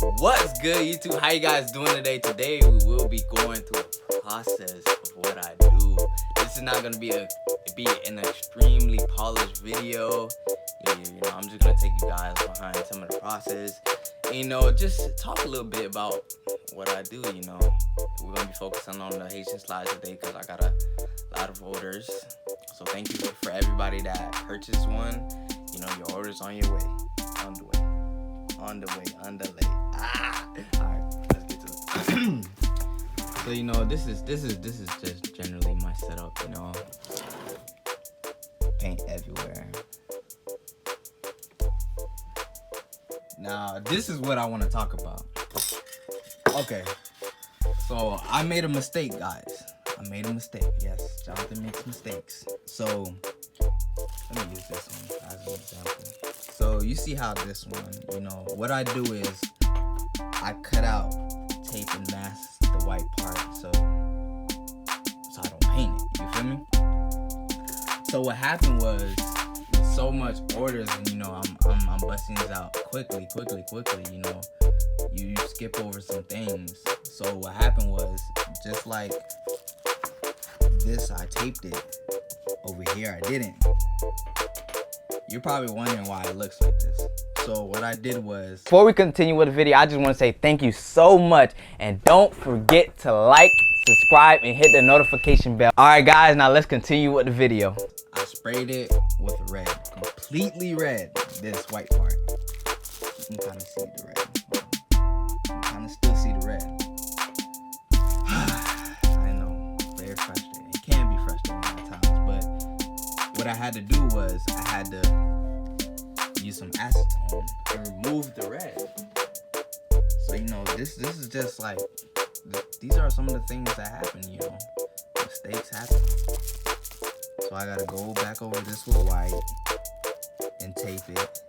What's good, YouTube? How you guys doing today? Today we will be going through a process of what I do. This is not gonna be an extremely polished video. I'm just gonna take you guys behind some of the process. And, just talk a little bit about what I do. We're gonna be focusing on the Haitian slides today because I got a lot of orders. So thank you for everybody that purchased one. Your order's on your way. On the way. Alright, let's get to it. So this is just generally my setup, Paint everywhere. Now this is what I want to talk about. Okay. So I made a mistake, guys. Yes, Jonathan makes mistakes. So let me use this one as an example. So you see how this one, what I do is I cut out, tape and mask the white part so I don't paint it. You feel me? So what happened was, with so much orders and I'm busting these out quickly. You skip over some things. So what happened was, just like this, I taped it. Over here, I didn't. You're probably wondering why it looks like this. So what I did was, before we continue with the video, I just want to say thank you so much, and don't forget to like, subscribe, and hit the notification bell. Alright guys, now let's continue with the video. I sprayed it with red, completely red, this white part. You can kind of see the red. You can kind of still see the red. I know, very frustrating. It can be frustrating at times, but what I had to do was I had to use some acetone and remove the red. So this is just like, these are some of the things that happen. Mistakes happen. So I gotta go back over this with white and tape it.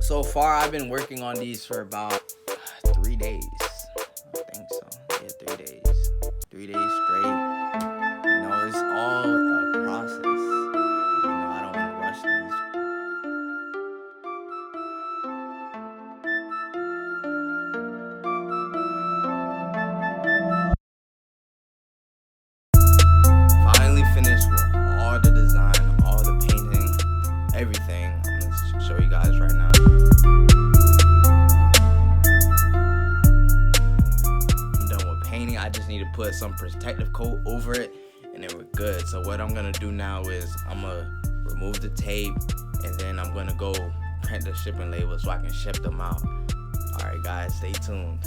So far I've been working on these for about 3 days. I think so. Yeah, 3 days. 3 days straight. It's all a process. I don't want to rush these. Finally finished with all the design, all the painting, everything. I'm going to show you guys right now. I'm done with painting. I just need to put some protective coat over it, and then we're good. So what I'm gonna do now is I'm gonna remove the tape, and then I'm gonna go print the shipping labels so I can ship them out. All right guys, stay tuned.